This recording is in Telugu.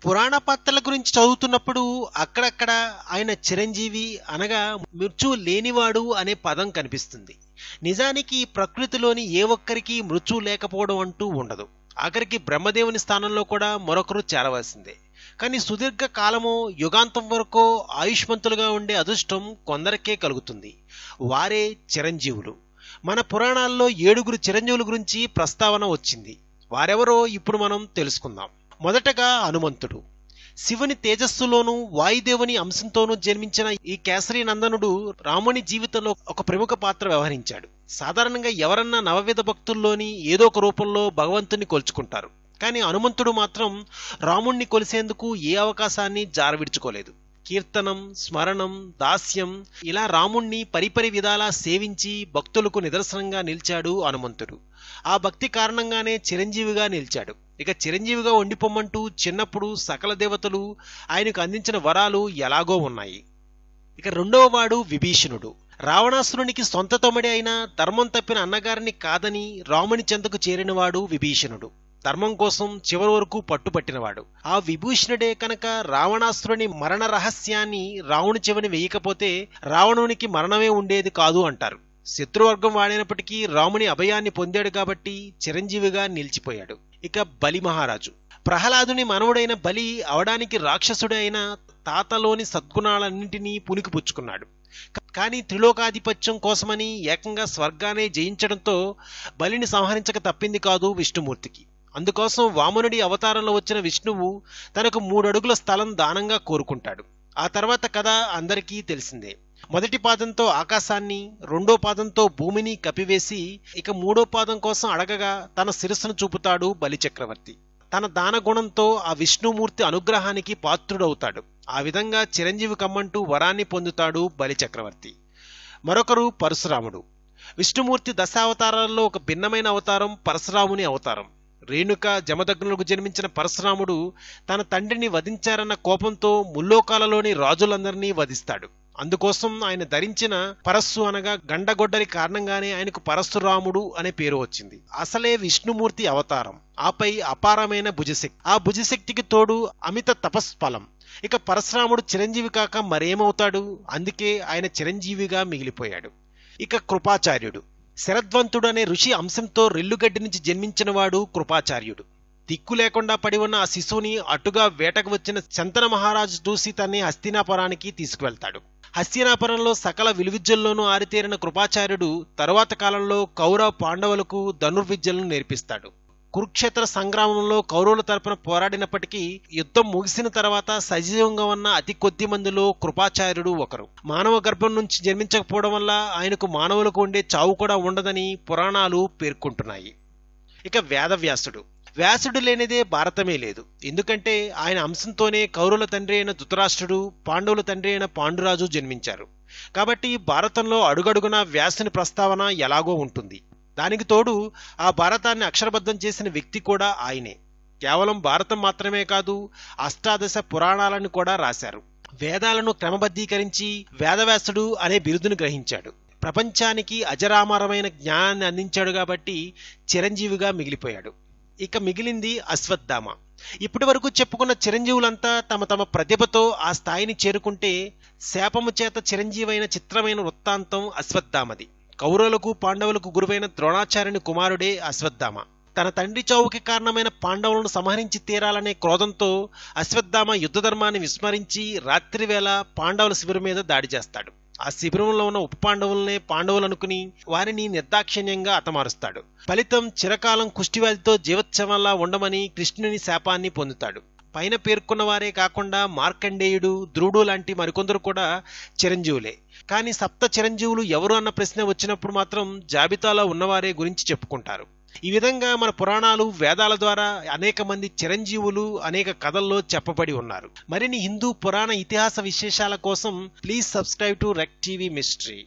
పురాణ పాత్రల గురించి చదువుతున్నప్పుడు అక్కడక్కడ ఆయన చిరంజీవి అనగా మృత్యువు లేనివాడు అనే పదం కనిపిస్తుంది. నిజానికి ప్రకృతిలోని ఏ ఒక్కరికి మృత్యువు లేకపోవడం అంటూ ఉండదు. ఆఖరికి బ్రహ్మదేవుని స్థానంలో కూడా మరొకరు చేరవలసిందే. కానీ సుదీర్ఘ కాలమో యుగాంతం వరకో ఆయుష్మంతులుగా ఉండే అదృష్టం కొందరికే కలుగుతుంది. వారే చిరంజీవులు. మన పురాణాల్లో 7 చిరంజీవుల గురించి ప్రస్తావన వచ్చింది. వారెవరో ఇప్పుడు మనం తెలుసుకుందాం. మొదటగా హనుమంతుడు. శివుని తేజస్సులోనూ వాయుదేవుని అంశంతోనూ జన్మించిన ఈ కేసరి నందనుడు రాముని జీవితంలో ఒక ప్రముఖ పాత్ర వ్యవహరించాడు. సాధారణంగా ఎవరన్నా నవవిధ భక్తుల్లోని ఏదో ఒక రూపంలో భగవంతుని కొలుచుకుంటారు. కానీ హనుమంతుడు మాత్రం రాముణ్ణి కొలిసేందుకు ఏ అవకాశాన్ని జారవిడుచుకోలేదు. కీర్తనం, స్మరణం, దాస్యం ఇలా రాముణ్ణి పరిపరి విధాలా సేవించి భక్తులకు నిదర్శనంగా నిలిచాడు హనుమంతుడు. ఆ భక్తి కారణంగానే చిరంజీవిగా నిలిచాడు. ఇక చిరంజీవిగా ఉండిపోమ్మంటూ చిన్నప్పుడు సకల దేవతలు ఆయనకు అందించిన వరాలు ఎలాగో ఉన్నాయి. ఇక రెండవ వాడు విభీషణుడు. రావణాసురునికి సొంత తమ్ముడే అయినా ధర్మం తప్పిన అన్నగారిని కాదని రాముని చెంతకు చేరినవాడు విభీషణుడు. ధర్మం కోసం చివరి వరకు పట్టుపట్టినవాడు. ఆ విభూషణుడే కనుక రావణాసురుని మరణ రహస్యాన్ని రావణు చెవిని వేయకపోతే రావణునికి మరణమే ఉండేది కాదు అంటారు. శత్రువర్గం వాడినప్పటికీ రాముని అభయాన్ని పొందాడు కాబట్టి చిరంజీవిగా నిలిచిపోయాడు. ఇక బలి మహారాజు. ప్రహ్లాదుని మనవుడైన బలి అవడానికి రాక్షసుడే అయిన తాతలోని సద్గుణాలన్నింటినీ పుణికిపుచ్చుకున్నాడు. కానీ త్రిలోకాధిపత్యం కోసమని ఏకంగా స్వర్గానే జయించడంతో బలిని సంహరించక తప్పింది కాదు విష్ణుమూర్తికి. అందుకోసం వామనుడి అవతారంలో వచ్చిన విష్ణువు తనకు 3 అడుగుల స్థలం దానంగా కోరుకుంటాడు. ఆ తర్వాత కథ అందరికీ తెలిసిందే. మొదటి పాదంతో ఆకాశాన్ని, రెండో పాదంతో భూమిని కప్పివేసి ఇక 3వ పాదం కోసం అడగగా తన శిరస్సును చూపుతాడు బలిచక్రవర్తి. తన దాన గుణంతో ఆ విష్ణుమూర్తి అనుగ్రహానికి పాత్రుడవుతాడు. ఆ విధంగా చిరంజీవి కమ్మంటూ వరాన్ని పొందుతాడు బలిచక్రవర్తి. మరొకరు పరశురాముడు. విష్ణుమూర్తి దశావతారాల్లో ఒక భిన్నమైన అవతారం పరశురాముని అవతారం. రేణుక, జమదగ్నులకు జన్మించిన పరశురాముడు తన తండ్రిని వధించారన్న కోపంతో ముల్లోకాలలోని రాజులందరినీ వధిస్తాడు. అందుకోసం ఆయన ధరించిన పరస్సు అనగా గండగొడ్డలి కారణంగానే ఆయనకు పరశురాముడు అనే పేరు వచ్చింది. అసలే విష్ణుమూర్తి అవతారం. ఆపై అపారమైన భుజశక్తి. ఆ భుజశక్తికి తోడు అమిత తపస్ఫలం. ఇక పరశురాముడు చిరంజీవి కాక మరేమవుతాడు? అందుకే ఆయన చిరంజీవిగా మిగిలిపోయాడు. ఇక కృపాచార్యుడు. శరద్వంతుడు అనే ఋషి అంశంతో రెల్లుగడ్డి నుంచి జన్మించినవాడు కృపాచార్యుడు. దిక్కు లేకుండా పడి ఉన్న ఆ శిశువుని అటుగా వేటకు వచ్చిన శంతన మహారాజు చూసి తన్ని హస్తినాపురానికి తీసుకువెళ్తాడు. హస్తినాపురంలో సకల విలువిద్యల్లోనూ ఆరితేరిన కృపాచార్యుడు తరువాత కాలంలో కౌరవ పాండవులకు ధనుర్విద్యలను నేర్పిస్తాడు. కురుక్షేత్ర సంగ్రామంలో కౌరవుల తరపున పోరాడినప్పటికీ యుద్ధం ముగిసిన తర్వాత సజీవంగా ఉన్న అతి కొద్ది మందిలో కృపాచార్యుడు ఒకరు. మానవ గర్భం నుంచి జన్మించకపోవడం వల్ల ఆయనకు మానవులకు ఉండే చావు కూడా ఉండదని పురాణాలు పేర్కొంటున్నాయి. ఇక వేదవ్యాసుడు. వ్యాసుడు లేనిదే భారతమే లేదు. ఎందుకంటే ఆయన అంశంతోనే కౌరవుల తండ్రి అయిన ధృతరాష్ట్రుడు, పాండవుల తండ్రి అయిన పాండురాజు జన్మించారు. కాబట్టి భారతంలో అడుగడుగునా వ్యాసుని ప్రస్తావన ఎలాగో ఉంటుంది. దానికి తోడు ఆ భారతాన్ని అక్షరబద్ధం చేసిన వ్యక్తి కూడా ఆయనే. కేవలం భారతం మాత్రమే కాదు, అష్టాదశ పురాణాలను కూడా రాశారు. వేదాలను క్రమబద్ధీకరించి వేదవ్యాసుడు అనే బిరుదును గ్రహించాడు. ప్రపంచానికి అజరామరమైన జ్ఞానాన్ని అందించాడు కాబట్టి చిరంజీవిగా మిగిలిపోయాడు. ఇక మిగిలింది అశ్వత్థామ. ఇప్పటి వరకు చెప్పుకున్న చిరంజీవులంతా తమ తమ ప్రతిభతో ఆ స్థాయిని చేరుకుంటే శాపము చేత చిరంజీవైన చిత్రమైన వృత్తాంతం అశ్వత్థామది. కౌరవులకు పాండవులకు గురువైన ద్రోణాచార్యుని కుమారుడే అశ్వత్థామ. తన తండ్రి చావుకి కారణమైన పాండవులను సంహరించి తీరాలనే క్రోధంతో అశ్వత్థామ యుద్ధధర్మాన్ని విస్మరించి రాత్రివేళ పాండవుల శిబిరం మీద దాడి చేస్తాడు. ఆ శిబిరంలో ఉన్న ఉప పాండవులనే పాండవులు అనుకుని వారిని నిర్దాక్షిణ్యంగా హతమారుస్తాడు. ఫలితం చిరకాలం కుష్టివ్యాధితో జీవోత్సవంలా ఉండమని కృష్ణుని శాపాన్ని పొందుతాడు. పైన పేర్కొన్న వారే కాకుండా మార్కండేయుడు, ధ్రువుడు లాంటి మరికొందరు కూడా చిరంజీవులే. కానీ సప్త చిరంజీవులు ఎవరు అన్న ప్రశ్న వచ్చినప్పుడు మాత్రం జాబితాలో ఉన్నవారే గురించి చెప్పుకుంటారు. ఈ విధంగా మన పురాణాలు, వేదాల ద్వారా అనేక మంది చిరంజీవులు అనేక కథల్లో చెప్పబడి ఉన్నారు. మరిన్ని హిందూ పురాణ ఇతిహాస విశేషాల కోసం ప్లీజ్ సబ్స్క్రైబ్ టు రెక్ టీవీ మిస్టరీ.